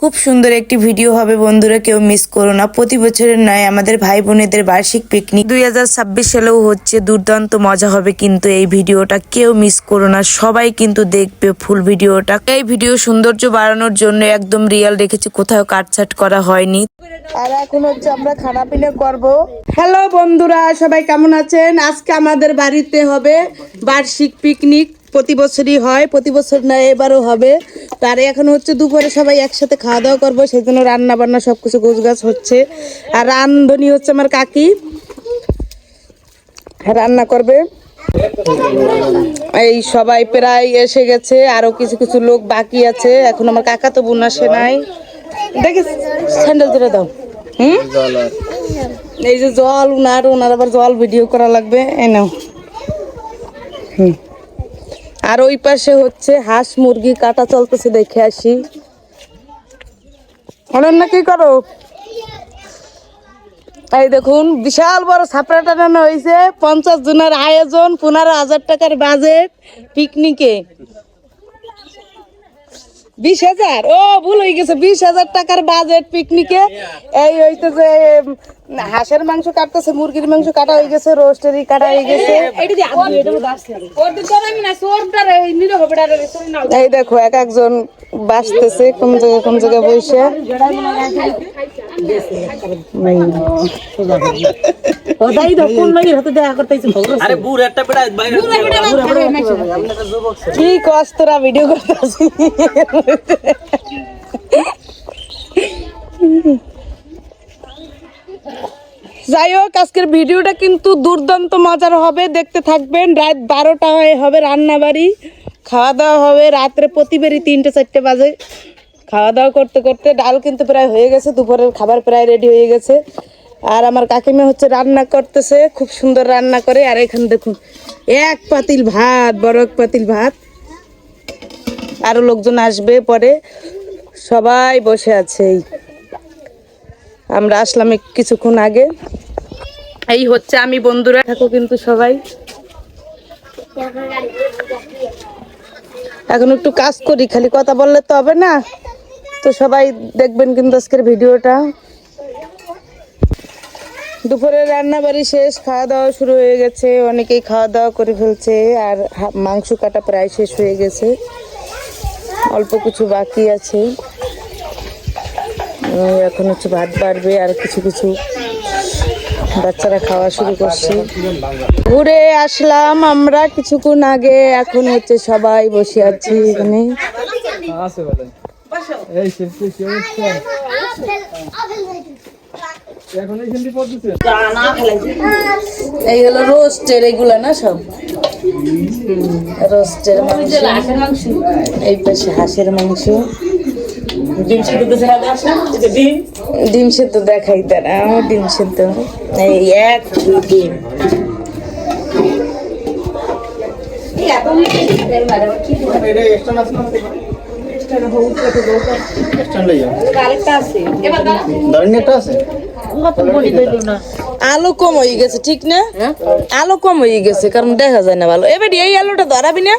খুব সুন্দর একটি ভিডিও হবে বন্ধুরা, কেউ মিস করো না। প্রতি বছরের নয়, আমাদের ভাই বোনেদের বার্ষিক পিকনিক 2026 সালেও হচ্ছে। দুর্দান্ত মজা হবে কিন্তু এই ভিডিওটা কেউ মিস করো না, সবাই কিন্তু দেখবে ফুল ভিডিওটা। এই ভিডিও সৌন্দর্য বাড়ানোর জন্য একদম রিয়েল রেখেছি, কোথাও কাটছাট করা হয়নি। আর এখন হচ্ছে আমরা খানা পিনা করব। হ্যালো বন্ধুরা, সবাই কেমন আছেন? আজকে আমাদের বাড়িতে হবে বার্ষিক পিকনিক। প্রতি বছরই হয়, প্রতি বছর না এবারও হবে। তার এখন হচ্ছে দুপুরে সবাই একসাথে খাওয়া দাওয়া করবো, সেই জন্য রান্না বান্না সবকিছু গোছগাছ হচ্ছে। আর রান্ধনি হচ্ছে আমার কাকি, রান্না করবে। এই সবাই প্রায় এসে গেছে, আরো কিছু কিছু লোক বাকি আছে। এখন আমার কাকা তো বোন আসে নাই। দেখি স্যান্ডেল ধরে দাও। এই যে জল, ওনার আবার জল ভিডিও করা লাগবে। এই নাও। আর ওই পাশে হচ্ছে হাঁস মুরগি কাটা চলতেছে, দেখে আসি। অনন্যা কি করো? এই দেখুন, বিশাল বড় ছাপড়া টানানো হয়েছে। 50 জনের আয়োজন, 15,000 টাকার বাজেট পিকনিকে। 20,000? ও ভুল হয়ে গেছে, 20,000 টাকার বাজেট পিকনিকে। এই হইতেছে হাঁসের মাংস কাটতেছে, মুরগির মাংস কাটা হয়ে গেছে, রোস্টেরই কাটা হয়ে গেছে। এই দেখো এক একজন বাঁচতেছে কোন জায়গায় বসে। কি কষ্টরা ভিডিও করতেছি। যাই হোক, আজকের ভিডিওটা কিন্তু দুর্দান্ত মজার হবে, দেখতে থাকবেন। রাত 12টায় হবে রান্না বাড়ি, খাওয়া দাওয়া হবে রাত্রে প্রতিবারই 3-4 বাজে। খাওয়া দাওয়া করতে করতে ডাল কিন্তু প্রায় হয়ে গেছে, দুপুরের খাবার প্রায় রেডি হয়ে গেছে। আর আমার কাকিমা হচ্ছে রান্না করতেছে, খুব সুন্দর রান্না করে। আর এখানে দেখুন এক পাতিল ভাত, বড় এক পাতিল ভাত। আরো লোকজন আসবে পরে, সবাই বসে আছে। আমরা আসলাম কিছুক্ষণ আগে। এই হচ্ছে আমি, বন্ধুরা থাকো কিন্তু সবাই। এখন একটু কাজ করি, খালি কথা বললে তো হবে না। তো সবাই দেখবেন কিন্তু আজকের ভিডিওটা। দুপুরে রান্না বাড়ি শেষ, খাওয়া দাওয়া শুরু হয়ে গেছে, অনেকেই খাওয়া দাওয়া করে ফেলছে। আর মাংস কাটা প্রায় শেষ হয়ে গেছে, অল্প কিছু বাকি আছে। এখন হচ্ছে ভাত বাড়বে, আর কিছু কিছু বাচ্চারা খাওয়া শুরু করছে। ঘুরে আসলাম আমরা কিছুক্ষণ আগে, এখন হচ্ছে সবাই বসে আছি এখানে। এই হলো রোস্টের, এগুলা না সব রোস্টের মাংস। এই পাশে হাঁসের মাংস, ডিম সেদ্ধ দেখাই তারা, ডিম সেদ্ধ। এই এক ডিম। আলু কম হয়ে গেছে, ঠিক না? আলু কম হয়ে গেছে, কারণ দেখা যায় না ভালো। এবার এই আলুটা ধরাবি না।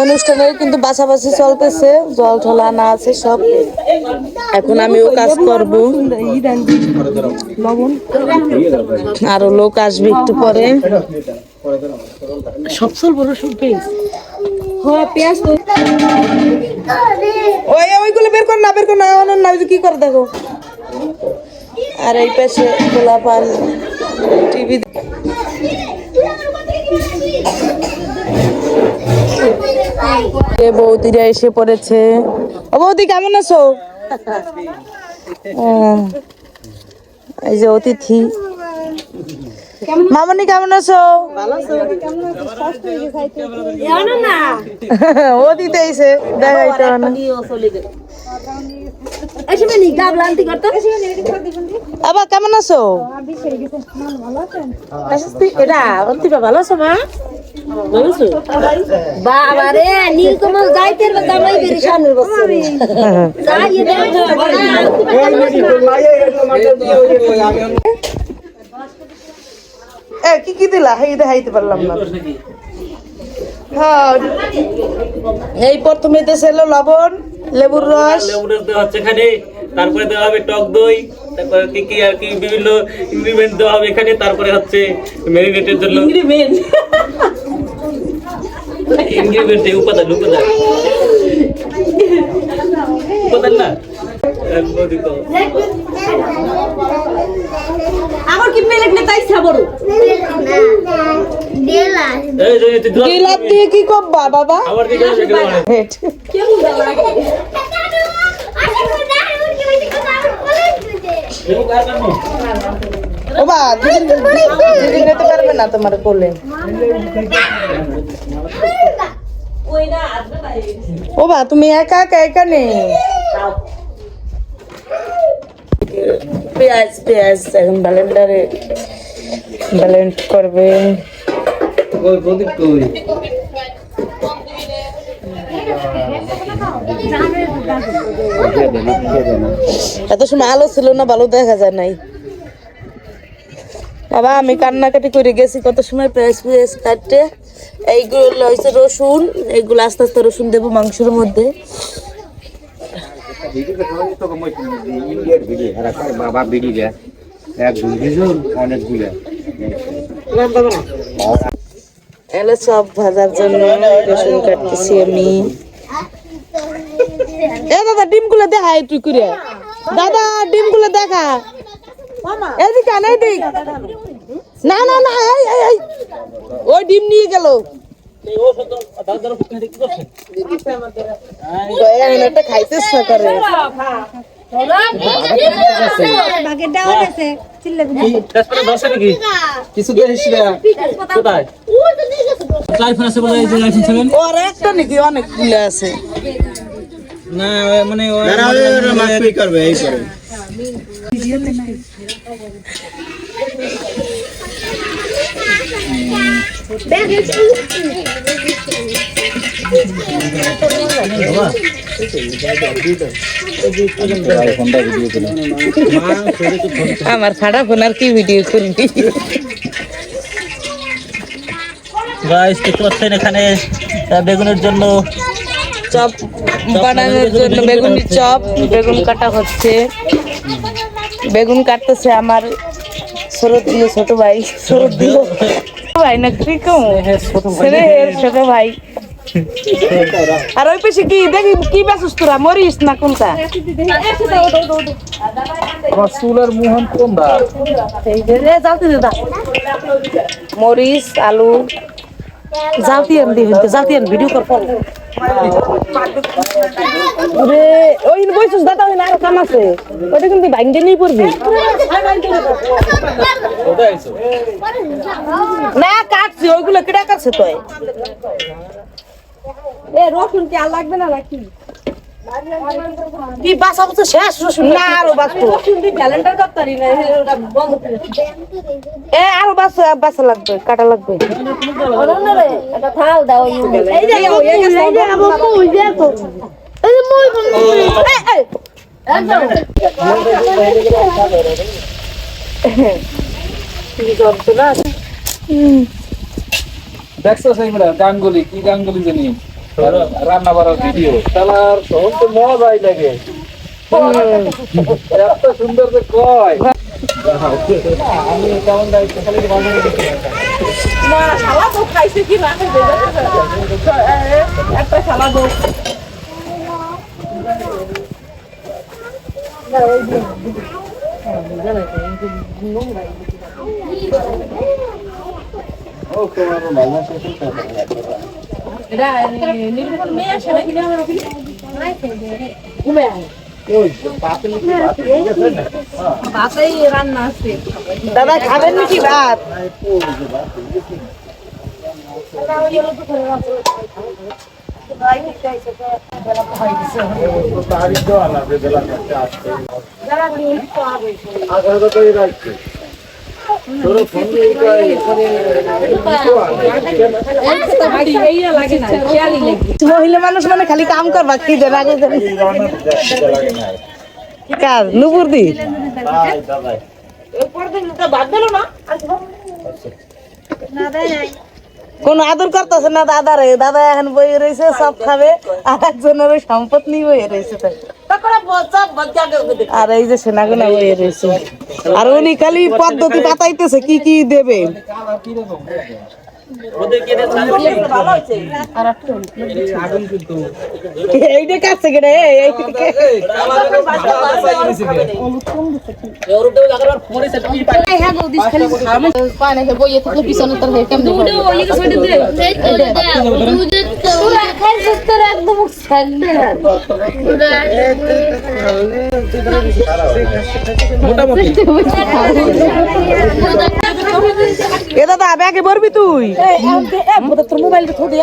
অনুষ্ঠানে কিন্তু বাছাবাছি চলতেছে, জল ঠলা আনা আছে সব। এখন আমিও কাজ করব, আরো লোক আসবে একটু পরে। সব বড় সব পেঁয়াজ ওইগুলো বের কর না, না কি করে দেখো। আর এই পাশে গোলাপাল টিভি। বৌদিরা এসে পড়েছে। ও বৌদি, কেমন আছো? এই যে অতিথি। মামনি কেমন আছো? অতিথি এসে দেখাইতে আবার কেমন আছো? ভালো আছো মা? বাবারে নীলকমল যাইতের দামাই বেরি সামনের বছর কি কি দিলা? হাই দেখাইতে পারলাম না। হ্যাঁ এই প্রথমে দিয়েছিল লবণ লেবুর রস লেবুর রস দেওয়া হচ্ছে এখানে, তারপরে দেওয়া হবে টক দই, তারপরে কি কি আর কি বিভিন্ন ইনগ্রিডিয়েন্ট দেওয়া হবে এখানে, তারপরে হচ্ছে ম্যারিনেটের জন্য ইনগ্রিডিয়েন্ট উপাদান না আমার কি প্লেট নে তাই খাবড়ো দেলা গিলাস দিয়ে কি করবা বাবা আবার কি করে সেটা বলে। হেট। কেমন লাগে ও বা দিদি নিতে পারবে না তোমার কোলে ও বা তুমি একা একা এখানে পেঁয়াজ পেঁয়াজ এখন ব্লেন্ডারে ব্লেন্ড করবে ওই প্রদীপ কই এত সময় আলো ছিল না ভালো দেখা যায় নাই বাবা আমি কান্নাকাটি করে গেছি কত সময় পেঁয়াজ পেঁয়াজ কাটতে এইগুলো হয়েছে রসুন এইগুলো আস্তে আস্তে রসুন দেবো মাংসের মধ্যে বাবা বিড়ি দেয় এক দুজন অনেকগুলো এলে সব ভাজার জন্য রসুন কাটতেছি আমি এ দাদা ডিমগুলো দেখা একটু করে দাদা ডিমগুলো দেখা এদিকে আন এদিক না না না এই এই এই ওই ডিম নিয়ে গেল এখন একটা খাইতে ইচ্ছা করে কিছু দেখিস না কোথায় আইফোন আছে বলে এই যে আইফোন 7 ওর একটা নাকি অনেকগুলো আছে না মানে করবে এই করে আমার ফাটা ফোন আর কি ভিডিও করবি গাইস দেখতে পাচ্ছেন এখানে বেগুনের জন্য চপ বানানোর জন্য বেগুনের চপ বেগুন কাটা হচ্ছে বেগুন কাটতেছে আমার শরৎ দিয়ে ছোট ভাই শরৎ দিয়ে ভাই না কি কম ছোট ভাই আর ওই পাশে কি দেখি কি বেসুস তোরা মরিস না কোনটা আমার চুলের মোহন কোন দা মরিচ আলু জালতিয়ান দি হইতে জালতিয়ান ভিডিও কর পর রে ওই বইছস দাদা ওই আর কাম আছে ওটা কিন্তু ভাঙ্গে নেই পড়বি না কাটছি ওইগুলো কিডা কাটছে তুই এ রসুন কি আর লাগবে না নাকি কি বাসা তো শেষ রসুন না আরো বাসবো রসুন দি ক্যালেন্ডার করতারি না ওটা বন্ধ করে এ আরো বাসা লাগবে কাটা লাগবে অনন্য রে এটা থাল দাও এই যে এই যে আবু কই দেখো এই যে মই এই একদম দেখছো সেই গাঙ্গুলি কি গাঙ্গুলি জানি রান্না বাড়ার ভিডিও তালার তখন তো মজাই লাগে এত সুন্দর যে কয় আমি কেমন দায়িত্ব খালি না শালা তো খাইছে কি না একটা শালা দো ও তোমার ভালো শেষ এটা নির্মল মেয়ে আসে নাকি না আমার অফিসে ঘুমে আয় ভাতই রান্না আছে দাদা খাবেন নাকি ভাত মহিলা মানুষ মানে খালি কাম করবা কি দেন আগে কাজ নুপুর দি কোন আদর করতেছে না দাদারে, দাদা এখন বই রয়েছে সব খাবে, আর একজনের ওই সম্পদ নিয়ে বই রয়েছে। আর এই যে সেনাগুনা বই রয়েছে, আর উনি খালি পদ্ধতি পাতাইতেছে কি কি দেবে। এইটা কাছে কেটে এ দাদা ব্যাগে ভরবি তুই? তোর মোবাইলটা থোড়ি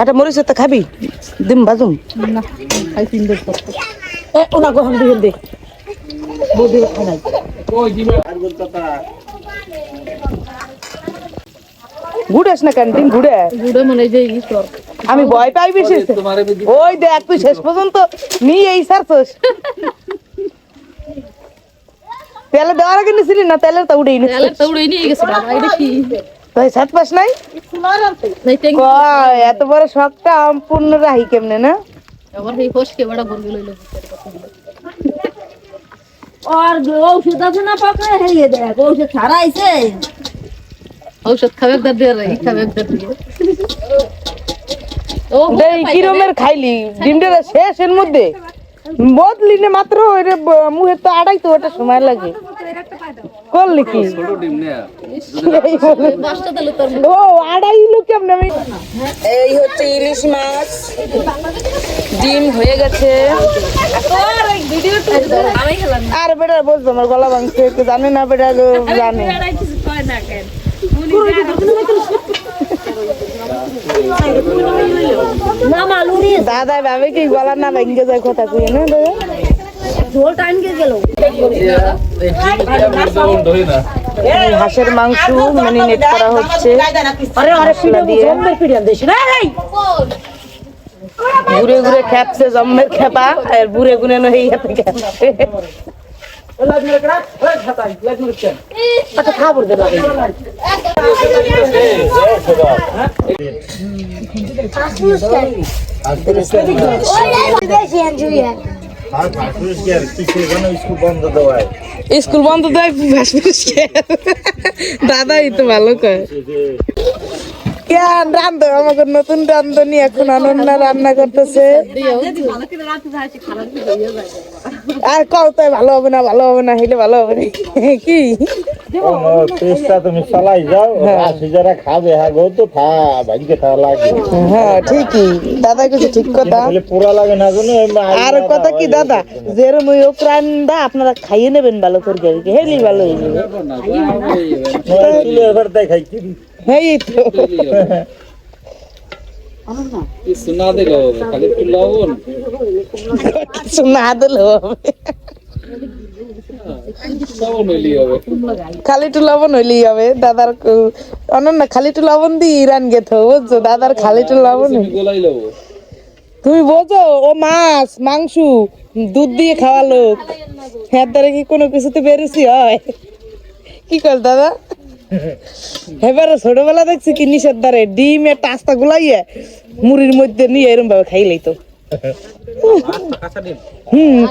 একটা মরিচ তো খাবি? দিম বাজুম না, খাই তিন দিন ওনা গহন দিয়ে দে বৌদি খাই। ঘুরেস না ক্যান্টিন ঘুরে মনে আমি ভয় পাই বেশি। ওই দেখ তুই শেষ পর্যন্ত নিয়ে এই সারছস। তেলে দেওয়ার আগে নিছিলি না? তেলের তো উড়েই তুই সাত পাস নাই? এত বড় শখটা সম্পূর্ণ রাহি কেমনে না? ঔষধ আছে না পাকা হেরিয়ে দেখ, ঔষধ ছাড়া আইছে। ঔষধ খাবে একবার দিয়ে রে, খাবে একবার দিয়ে। কিরমের খাইলি ডিমটা শেষ এর মধ্যে বদলি নে মাত্র মুখে তো আড়াই তো ওটা সময় লাগে। করলি কি ও আড়াই লোক কেমন? এই হচ্ছে ইলিশ মাছ, ডিম হয়ে গেছে। আর বেটা বলছো আমার গলা ভাঙছে, জানে না বেটা জানে। দাদা ভাবে কি গলা না ভেঙে যায় কথা কই না দাদা? হাঁসের মাংস ম্যারিনেট করা হচ্ছে ঘুরে ঘুরে খেপছে জম্মের খেপা, আর বুড়ে গুনে নই আচ্ছা খাবার দে স্কুল বন্ধ দেয় দাদাই তো ভালো কয়। রান্ধো আমাকে নতুন রান্ধনি এখন অনন্যা রান্না করতেছে। আর কও তাই ভালো হবে না, ভালো হবে না, হইলে ভালো হবে না কি চেষ্টা তুমি চালাই যাও, যারা খাবে হ্যাঁ গো তো লাগে। হ্যাঁ ঠিকই দাদা কিছু ঠিক কথা, পুরা লাগে না। আর কথা কি দাদা যেরম ওই প্রাণটা আপনারা খাইয়ে নেবেন ভালো তরকারি, হেলি ভালো হয়ে যাবে। দেখাই হ্যাঁ তো কিছু না দিলেও হবে, খালি একটু লবণ, কিছু না দিলেও হবে, খালি একটু লবণ হইলেই হবে। দাদার অনন্যা খালি একটু লবণ দিয়ে ইরান গেথো বুঝছো, দাদার খালি একটু লবণ। তুমি বোঝো ও মাছ মাংস দুধ দিয়ে খাওয়া লোক, হ্যাঁ দ্বারা কি কোনো কিছুতে বেরোছি হয়? কি কর দাদা? এবারে ছোটবেলা দেখছি কি নিষেধ দ্বারে ডিম একটা আস্তা গুলাইয়ে মুড়ির মধ্যে নিয়ে এরম ভাবে খাইলেই তো।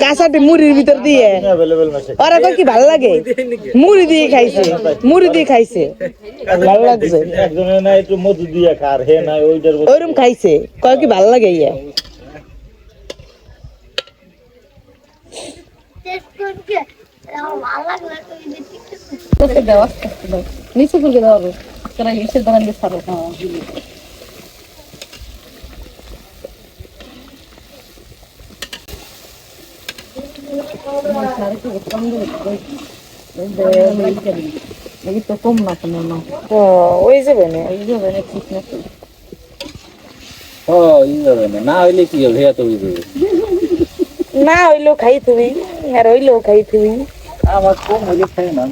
কাঁচা ডিম মুড়ির ভিতর দিয়ে ওরা তো কি ভালো লাগে, মুড়ি দিয়ে খাইছে, মুড়ি দিয়ে খাইছে ভালো লাগছে। একটু মধু দিয়ে খার হে না ওইরকম খাইছে, কয় কি ভালো লাগে ইয়া। নিচে ফুলকে দেওয়া হবে, ইসের দোকান দিয়ে ছাড়ো। কম না ওই যাবে না ঠিক না। না হইলে কি হবে, না হইলেও খাই তুমি, আর হইলেও খাই তুমি। আমার কম হইলে খাই না,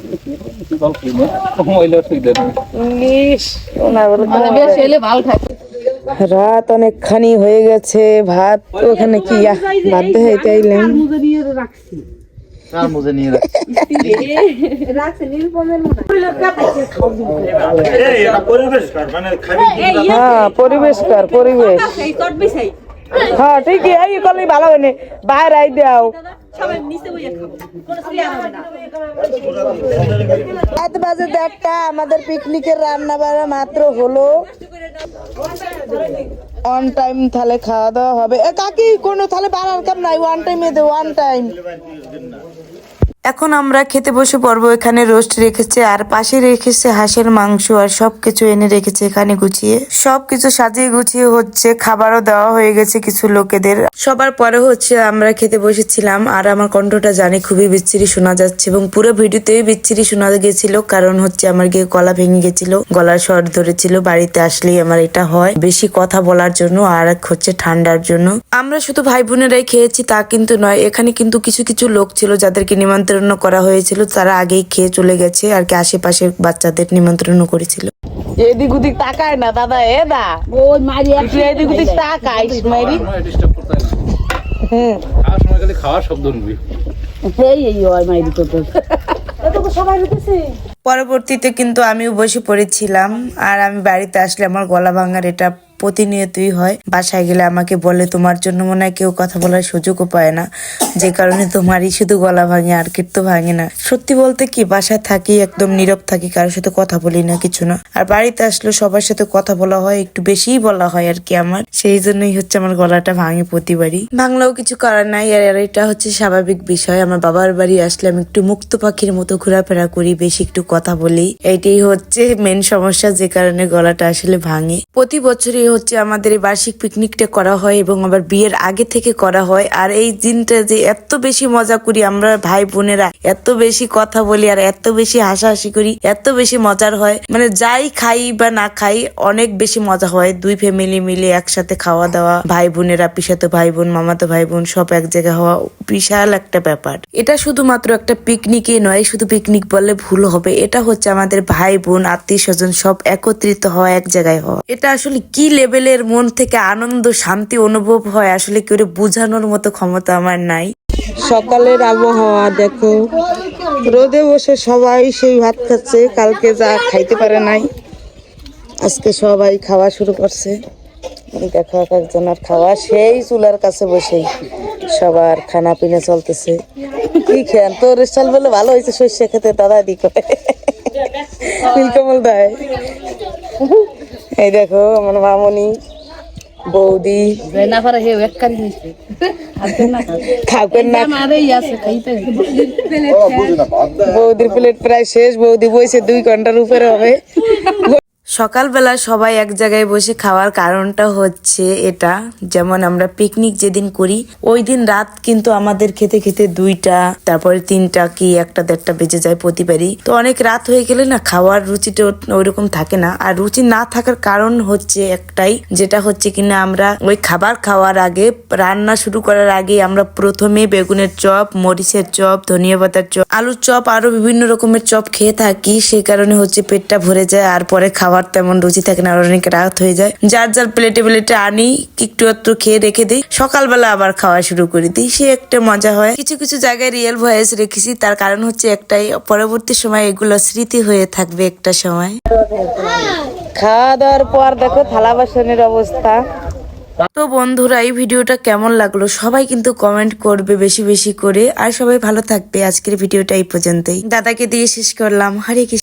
কম হইলে অসুবিধা নেই। ইস ওনার বলে বেশি হইলে ভালো থাকে। রাত অনেকখানি হয়ে গেছে, ভাত ওখানে কি বাধ্য হইতে আইলাম। হ্যাঁ পরিবেশকর পরিবেশ, হ্যাঁ ঠিকই এই করলেই ভালো হয়নি, বাইরে আই দাও। রাত বাজে 1:30, আমাদের পিকনিকের রান্না বান্না মাত্র হলো। অন টাইম তাহলে খাওয়া দাওয়া হবে। কাকি কোনো তাহলে বাড়ার কাম নাই, ওয়ান টাইমে দে, ওয়ান টাইম। এখন আমরা খেতে বসে পড়বো। এখানে রোস্ট রেখেছে আর পাশে রেখেছে হাঁসের মাংস আর সবকিছু এনে রেখেছে এখানে গুছিয়ে, সবকিছু সাজিয়ে গুছিয়ে হচ্ছে। খাবারও দেওয়া হয়ে গেছে কিছু লোকেদের। সবার পরে হচ্ছে আমরা খেতে বসেছিলাম আর আমার কণ্ঠটা জানি খুবই বিচ্ছিরি শোনা যাচ্ছে এবং পুরো ভিডিওতেই বিচ্ছিরি শোনা গেছিল, কারণ হচ্ছে আমার গিয়ে গলা ভেঙে গেছিল, গলার স্বর ধরেছিল। বাড়িতে আসলেই আমার এটা হয়, বেশি কথা বলার জন্য আর এক হচ্ছে ঠান্ডার জন্য। আমরা শুধু ভাই বোনেরাই খেয়েছি তা কিন্তু নয়, এখানে কিন্তু কিছু কিছু লোক ছিল যাদেরকে নিমন্ত্রণ করা হয়েছিল, তারা আগেই খেয়ে চলে গেছে আর কি। আশেপাশে বাচ্চাদের নিমন্ত্রণ করেছিল। এদিক ওদিক তাকায় না দাদা, এ দা ওই মারি একটু এদিক ওদিক তাকাইস মারি। ডিস্টার্ব করতে হয় না, খাওয়ার সময় খালি খাওয়ার শব্দ শুনবি। এই ওই মারি তো সবাই রুকেছে। পরবর্তীতে কিন্তু আমিও বসে পড়েছিলাম আর আমি বাড়িতে আসলে আমার গলা ভাঙার এটা প্রতিনিয়তই হয়। বাসায় গেলে আমাকে বলে তোমার জন্য মনে হয় কেউ কথা বলার সুযোগও পায় না, যে কারণে তোমারই শুধু গলা ভাঙে আর কিন্তু ভাঙে না। সত্যি বলতে কি, বাসায় থাকি একদম নীরব থাকি, কারোর সাথে কথা বলি না, কিছু না। আর বাড়িতে আসলে সবার সাথে কথা বলা হয়, একটু বেশিই বলা হয় আর কি আমার, সেই জন্যই হচ্ছে আমার গলাটা ভাঙে প্রতিবারই। ভাঙলেও কিছু করার নাই, আর এটা হচ্ছে স্বাভাবিক বিষয়। আমার বাবার বাড়ি আসলে আমি একটু মুক্ত পাখির মতো ঘোরাফেরা করি, বেশি একটু কথা বলি, এইটাই হচ্ছে মেন সমস্যা, যে কারণে গলাটা আসলে ভাঙে। প্রতি বছরই হচ্ছে আমাদের এই বার্ষিক পিকনিকটা করা হয় এবং আবার বিয়ের আগে থেকে করা হয়। আর এই দিনটা যে এত বেশি মজা করি আমরা ভাই বোনেরা, এত বেশি কথা বলি আর এত বেশি হাসাহাসি করি, এত বেশি মজার হয়, মানে যাই খাই বা না খাই অনেক বেশি মজা হয়। দুই ফ্যামিলি মিলে একসাথে খাওয়া দাওয়া, ভাই বোনেরা, পিসাতো ভাই বোন, মামাতো ভাই বোন সব এক জায়গায় হওয়া বিশাল একটা ব্যাপার। এটা শুধুমাত্র একটা পিকনিকই নয়, শুধু পিকনিক বললে ভুল হবে, এটা হচ্ছে আমাদের ভাই বোন আত্মীয় স্বজন সব একত্রিত হওয়া, এক জায়গায় হওয়া। এটা আসলে কি লেভেলের মন থেকে আনন্দ শান্তি অনুভব হয় আসলে কেউ বোঝানোর মতো ক্ষমতা আমার নাই। সকালের আবহাওয়া দেখো, রোদে বসে সবাই সেই ভাত খাচ্ছে, কালকে যা খাইতে পারে নাই আজকে সবাই খাওয়া শুরু করছে। দেখো এক একজনের খাওয়া, সেই চুলার কাছে বসেই সবার খানা পিনা চলতেছে। কি খেন তোর স্টাইল বলে ভালো হয়েছে সর্ষে খেতে, দাদা দি করে নীলকমল দেয়। এই দেখো আমার মামনি বৌদি খাবেন না, বৌদির প্লেট প্রায় শেষ, বৌদি বইছে 2 ঘন্টার উপরে হবে। সকালবেলা সবাই এক জায়গায় বসে খাওয়ার কারণটা হচ্ছে এটা, যেমন আমরা পিকনিক যেদিন করি ওই দিন রাত কিন্তু আমাদের খেতে খেতে 2টা, তারপরে 3টা কি 1টা 1:30 বেজে যায় প্রতিবারই। তো অনেক রাত হয়ে গেলে না খাওয়ার রুচিটা ওইরকম থাকে না। আর রুচি না থাকার কারণ হচ্ছে একটাই, যেটা হচ্ছে কিনা আমরা ওই খাবার খাওয়ার আগে, রান্না শুরু করার আগে আমরা প্রথমে বেগুনের চপ, মরিচের চপ, ধনিয়া পাতার চপ, আলুর চপ, আরো বিভিন্ন রকমের চপ খেয়ে থাকি। সেই কারণে হচ্ছে পেটটা ভরে যায় আর পরে খাবার তেমন রুচি থাকে না, আর অনেক রাত হয়ে যায়। যার যার প্লেটে প্লেটে আনি, একটু একটু খেয়ে রেখে দিই, সকালবেলা আবার খাওয়া শুরু করে দিই, সে একটা মজা হয়। কিছু কিছু জায়গায় রিয়েল ভয়েস রেখেছি, তার কারণ হচ্ছে একটাই, পরবর্তী সময় এগুলো স্মৃতি হয়ে থাকবে একটা সময়। খাওয়া দাওয়ার পর দেখো থালা বাসনের অবস্থা। তো বন্ধুরা, এই ভিডিওটা কেমন লাগলো সবাই কিন্তু কমেন্ট করবে বেশি বেশি করে, আর সবাই ভালো থাকবে। আজকের ভিডিওটা এই পর্যন্তই, দাদাকে দিয়ে শেষ করলাম। হরে কৃষ্ণ।